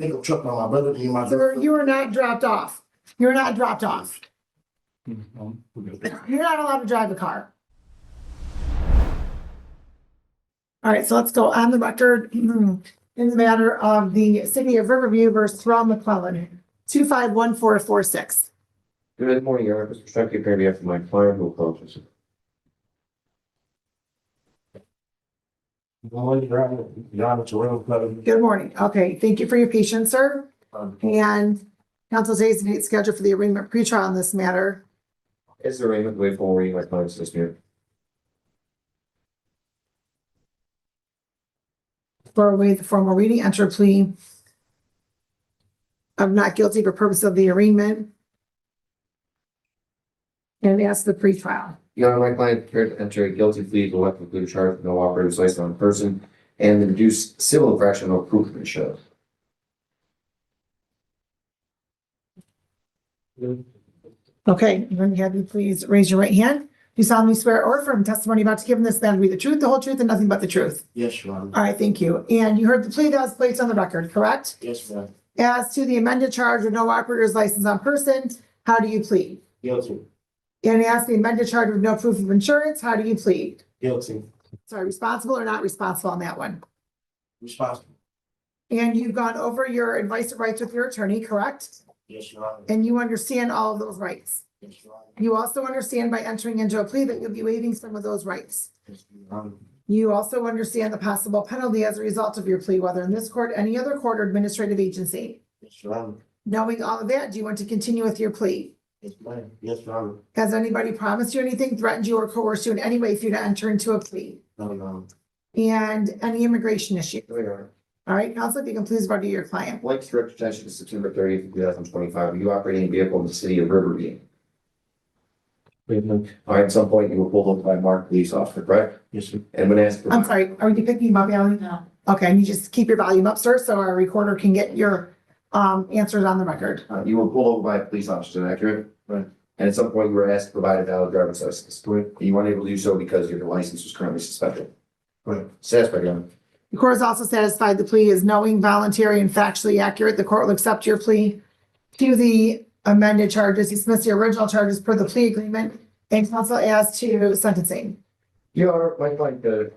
pickup truck by my brother, me and my Sir, brother. you were not dropped off. You're not dropped off. You're not allowed to drive a car. All right, so let's go on the record in the matter of the city of Riverview versus Terrell McClellan, 251446. Good morning, Your Honor. Mr. Strumpy, appearing on behalf of my client who opposes. Good morning. Okay, thank you for your patience, sir. And council today's date scheduled for the arraignment pretrial on this matter. Is the arraignment way forward reading my client's testimony? For waive the formal reading, enter a plea of not guilty for purpose of the arraignment. And ask the pretrial. Your Honor, my client prepared to enter a guilty plea to what include a charge of no operator's license on person and the reduced civil infraction of proof of show. Okay, I'm going to have you please raise your right hand. Do you solemnly swear or affirm testimony about to give in this matter to be the truth, the whole truth, and nothing but the truth? Yes, Your Honor. All right, thank you. And you heard the plea that was placed on the record, correct? Yes, Your Honor. As to the amended charge of no operator's license on person, how do you plead? Guilty. And as the amended charge of no proof of insurance, how do you plead? Guilty. Sorry, responsible or not responsible on that one? Responsible. And you've gone over your advice of rights with your attorney, correct? Yes, Your Honor. And you understand all of those rights. Yes, Your Honor. You also understand by entering into a plea that you'll be waiving some of those rights. Yes, Your Honor. You also understand the possible penalty as a result of your plea, whether in this court, any other court, or administrative agency. Yes, Your Honor. Knowing all of that, do you want to continue with your plea? Yes, ma'am. Yes, Your Honor. Has anybody promised you anything, threatened you, or coerced you in any way for you to enter into a plea? No, Your Honor. And any immigration issue? No, Your Honor. All right, counsel, if you can please vote to your client. Like to direct attention to September 30th, 2025. Are you operating a vehicle in the city of Riverview? All right, at some point you were pulled over by a marked police officer, correct? Yes, sir. And when asked. I'm sorry, are you picking up, Ellie? No. Okay, and you just keep your volume up, sir, so our recorder can get your answers on the record. You were pulled over by a police officer, is that accurate? Right. And at some point you were asked to provide a valid driver's license. Correct. And you weren't able to do so because your license was currently suspended. Right. Satisfied, Your Honor. The court is also satisfied the plea is knowing, voluntary, and factually accurate. The court will accept your plea to the amended charges, dismiss the original charges per the plea agreement, and counsel as to sentencing. Your Honor, my client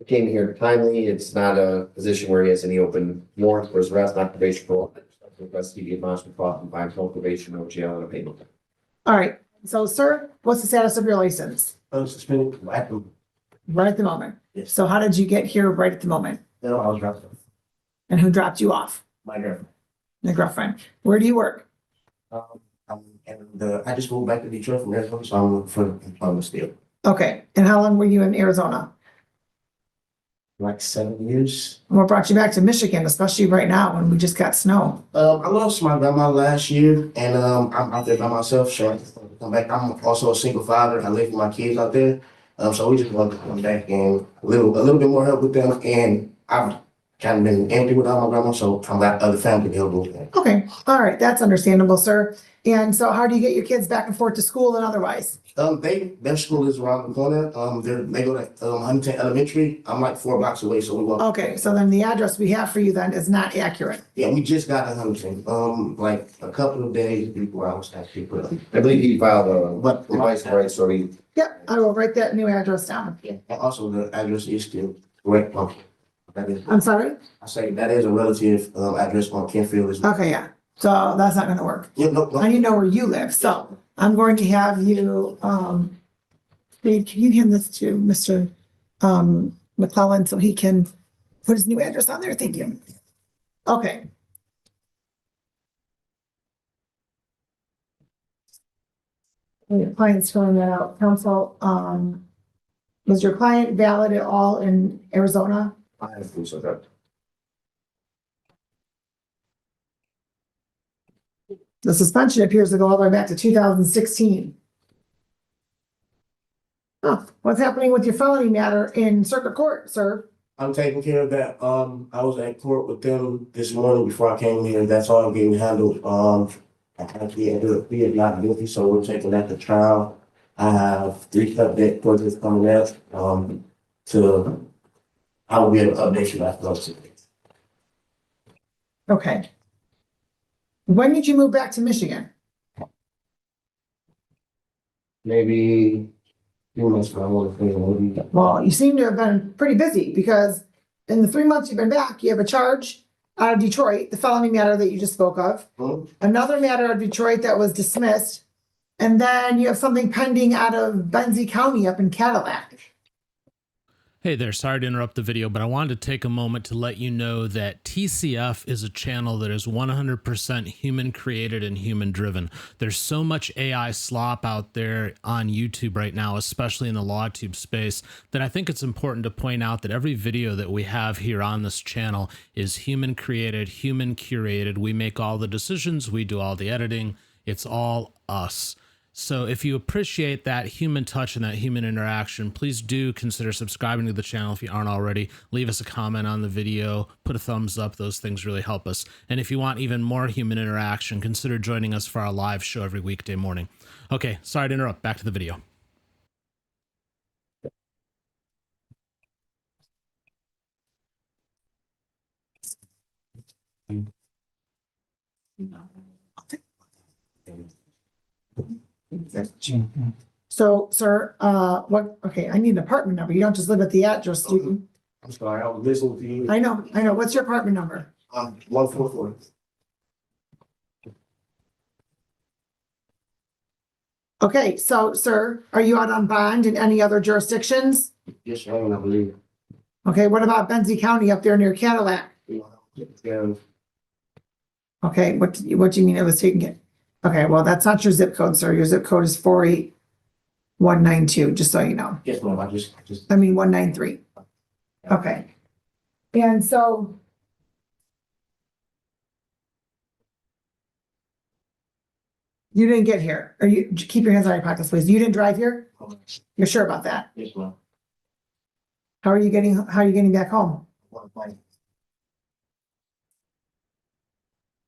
came here timely. It's not a position where he has any open warrants for his arrest, not probation for request to be admonished with fraud and fine, no probation, no jail, and a payment. All right, so sir, what's the status of your license? Suspended. Active. Right at the moment. Yes. So how did you get here right at the moment? No, I was dropped off. And who dropped you off? My girlfriend. The girlfriend. Where do you work? I just moved back to Detroit from Arizona, so I'm looking for employment still. Okay, and how long were you in Arizona? Like 7 years. What brought you back to Michigan, especially right now when we just got snow? I lost my grandma last year, and I'm out there by myself, so I just wanted to come back. I'm also a single father. I live with my kids out there, so we just wanted to come back and a little bit more help with them. And I've kind of been empty without my grandma, so I'm got other family to help with them. Okay, all right, that's understandable, sir. And so how do you get your kids back and forth to school and otherwise? Their school is around the corner. They go to Huntington Elementary. I'm like 4 blocks away, so we walk. Okay, so then the address we have for you then is not accurate. Yeah, we just got to Huntington. Like a couple of days before I was actually put up. I believe he filed But advice rights, so he. Yep, I will write that new address down. And also the address is still correct. That is, I'm sorry? I say that is a relative address on Kenfield as well. Okay, yeah, so that's not gonna work. Yeah, no, I need to know where you live, so I'm going to have you, Dave, can you hand this to Mr. McClellan so he can put his new address on there? Thank you. Okay. Your client's filling that out. Counsel, was your client valid at all in Arizona? I have proof of that. The suspension appears to go all the way back to 2016. Oh, what's happening with your felony matter in circuit court, sir? I'm taking care of that. I was at court with them this morning before I came here. That's all getting handled. I actually ended up being not guilty, so we're taking that to trial. I have 3 subject courses coming up. I will be able to update you after those 6 days. Okay. When did you move back to Michigan? Maybe few months ago, I want to think maybe. Well, you seem to have been pretty busy because in the 3 months you've been back, you have a charge out of Detroit, the felony matter that you just spoke of, another matter out of Detroit that was dismissed, and then you have something pending out of Benzie County up in Cadillac. Hey there, sorry to interrupt the video, but I wanted to take a moment to let you know that TCF is a channel that is 100% human created and human driven. There's so much AI slop out there on YouTube right now, especially in the LawTube space, that I think it's important to point out that every video that we have here on this channel is human created, human curated. We make all the decisions, we do all the editing, it's all us. So if you appreciate that human touch and that human interaction, please do consider subscribing to the channel if you aren't already. Leave us a comment on the video, put a thumbs up. Those things really help us. And if you want even more human interaction, consider joining us for our live show every weekday morning. Okay, sorry to interrupt. Back to the video. So, sir, okay, I need an apartment number. You don't just live at the address, do you? I'm sorry, I was listening to you. I know. What's your apartment number? 144. Okay, so, sir, are you out on bond in any other jurisdictions? Yes, I believe. Okay, what about Benzie County up there near Cadillac? Yeah. Okay, what do you mean it was taken it? Okay, well, that's not your zip code, sir. Your zip code is 48192, just so you know. Yes, ma'am, I just. 193. Okay. And so. You didn't get here, or you keep your hands on your pockets, please. You didn't drive here? You're sure about that? Yes, ma'am. How are you getting back home?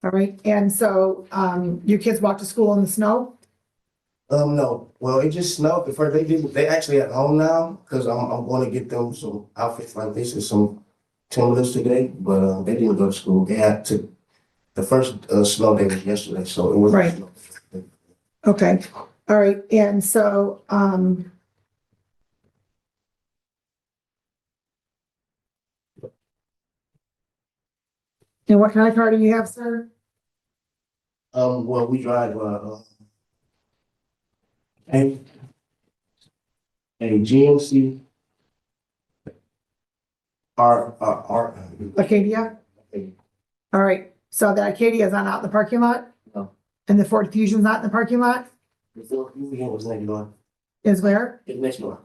All right, and so, your kids walk to school in the snow? No, well, it just snowed the first, they actually at home now, cause I'm going to get them some outfits like this and some Timberlands today, but, they didn't go to school. They had to, the first, snow day was yesterday, so it was. Right. Okay, all right, and so, and what kind of car do you have, sir? Well, we drive, a GMC. R. Acadia? All right, so the Acadia is not out in the parking lot? No. And the Ford Fusion's not in the parking lot? Before Fusion was next door. Is where? It's next door.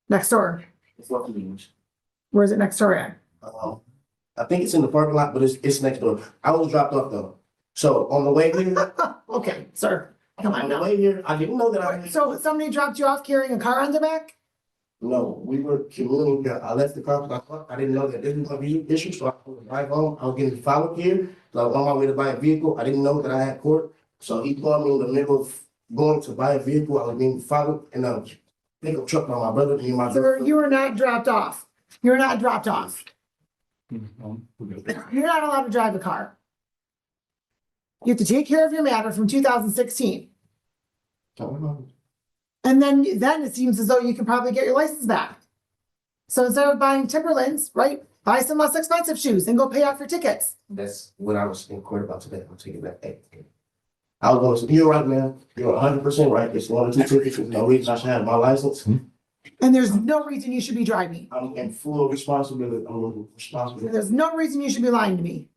Next door. Before Fusion. Where's it next door at? I think it's in the parking lot, but it's next door. I was dropped off though. So on the way here, Okay, sir, come on on the now. way here, I didn't know that I. So somebody dropped you off carrying a car on their back? No, we were commuting. I left the car because I didn't know that this was gonna be an issue, so I was drive home. I was getting followed here, so I was on my way to buy a vehicle. I didn't know that I had court, so he called me in the middle of going to buy a vehicle. I was being followed in a pickup truck by my brother and my. Sir, you were not dropped off. You're not dropped off. You're not allowed to drive a car. You have to take care of your matter from 2016. And then it seems as though you can probably get your license back. So instead of buying Timberlands, right, buy some less expensive shoes and go pay off your tickets. That's what I was in court about today. I'll take it back. Hey, I was going to say, you're right, man. You're 100% right. It's 1 or 2 tickets. There's no reason I should have my license. And there's no reason you should be driving. I'm in full responsibility. I'm responsible. There's no reason you should be lying to me.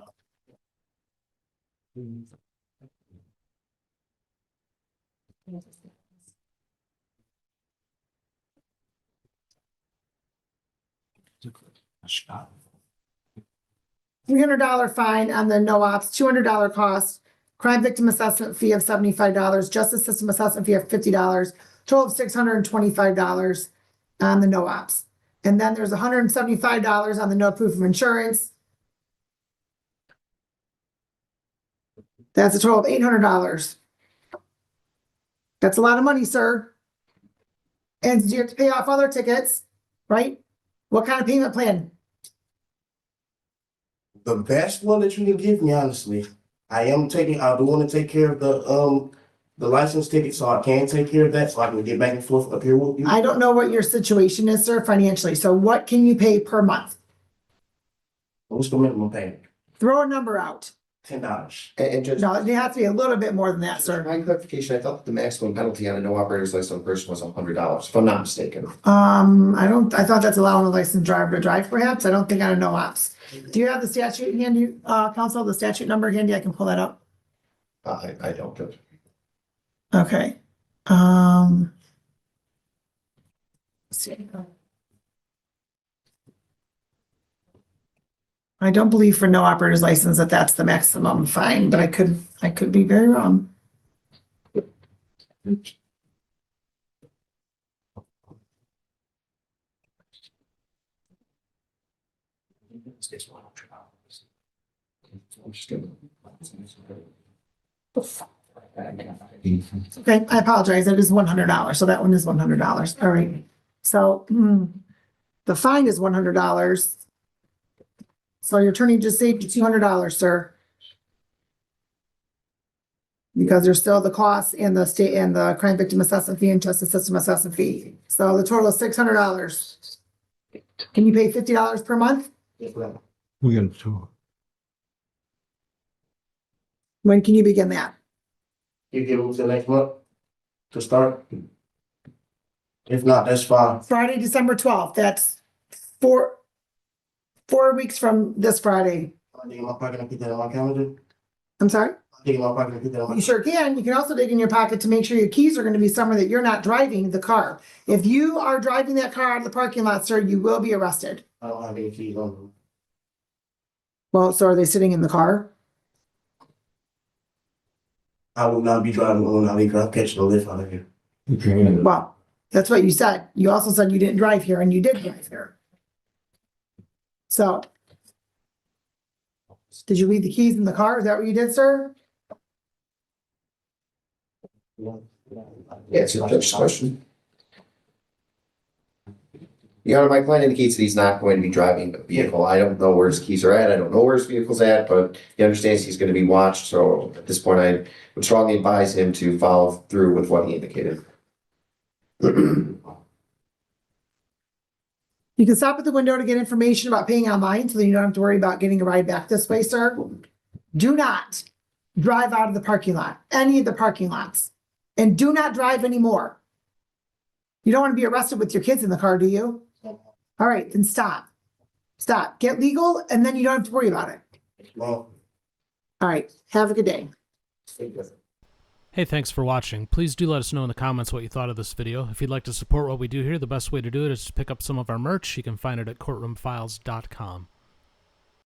$300 fine on the no ops, $200 cost, crime victim assessment fee of $75, justice system assessment fee of $50, total of $625 on the no ops. And then there's $175 on the no proof of insurance. That's a total of $800. That's a lot of money, sir. And you have to pay off other tickets, right? What kind of payment plan? The best one that you can give me, honestly, I do want to take care of the license ticket, so I can take care of that, so I can get back and forth up here with you. I don't know what your situation is, sir, financially. So what can you pay per month? What's the minimum payment? Throw a number out. $10. And just No, it has to be a little bit more than that, for sir. my clarification, I thought the maximum penalty on a no operator's license person was $100, if I'm not mistaken. I thought that's allowing a licensed driver to drive perhaps. I don't think on a no ops. Do you have the statute handy, counsel, the statute number handy? I can pull that up. I don't. Okay. Let's see. I don't believe for no operator's license that that's the maximum fine, but I could be very wrong. I'm just gonna. Okay, I apologize. It is $100. So that one is $100. All right. So the fine is $100. So your attorney just saved you $200, sir. Because there's still the costs and the state and the crime victim assessment fee and justice system assessment fee. So the total is $600. Can you pay $50 per month? Yes, ma'am. We got to. When can you begin that? You give them till next month to start? If not, that's fine. Friday, December 12th. That's 4 weeks from this Friday. I'll dig in my pocket and put that on my calendar. I'm sorry? I'll dig in my pocket and put that on my. You sure can. You can also dig in your pocket to make sure your keys are going to be somewhere that you're not driving the car. If you are driving that car out of the parking lot, sir, you will be arrested. I don't have any keys on them. Well, so are they sitting in the car? I will not be driving when I leave. I'm catching a lift out of here. Well, that's what you said. You also said you didn't drive here and you did drive here. So. Did you leave the keys in the car? Is that what you did, sir? Yeah, it's a judge's question. Your Honor, my client indicates that he's not going to be driving the vehicle. I don't know where his keys are at. I don't know where his vehicle's at, but he understands he's going to be watched. So at this point, I would strongly advise him to follow through with what he indicated. You can stop at the window to get information about paying online so that you don't have to worry about getting a ride back this way, sir. Do not drive out of the parking lot, any of the parking lots, and do not drive anymore. You don't want to be arrested with your kids in the car, do you? All right, then stop. Stop. Get legal, and then you don't have to worry about it. Well, All right, have a good day. Hey, thanks for watching. Please do let us know in the comments what you thought of this video. If you'd like to support what we do here, the best way to do it is to pick up some of our merch. You can find it at courtroomfiles.com.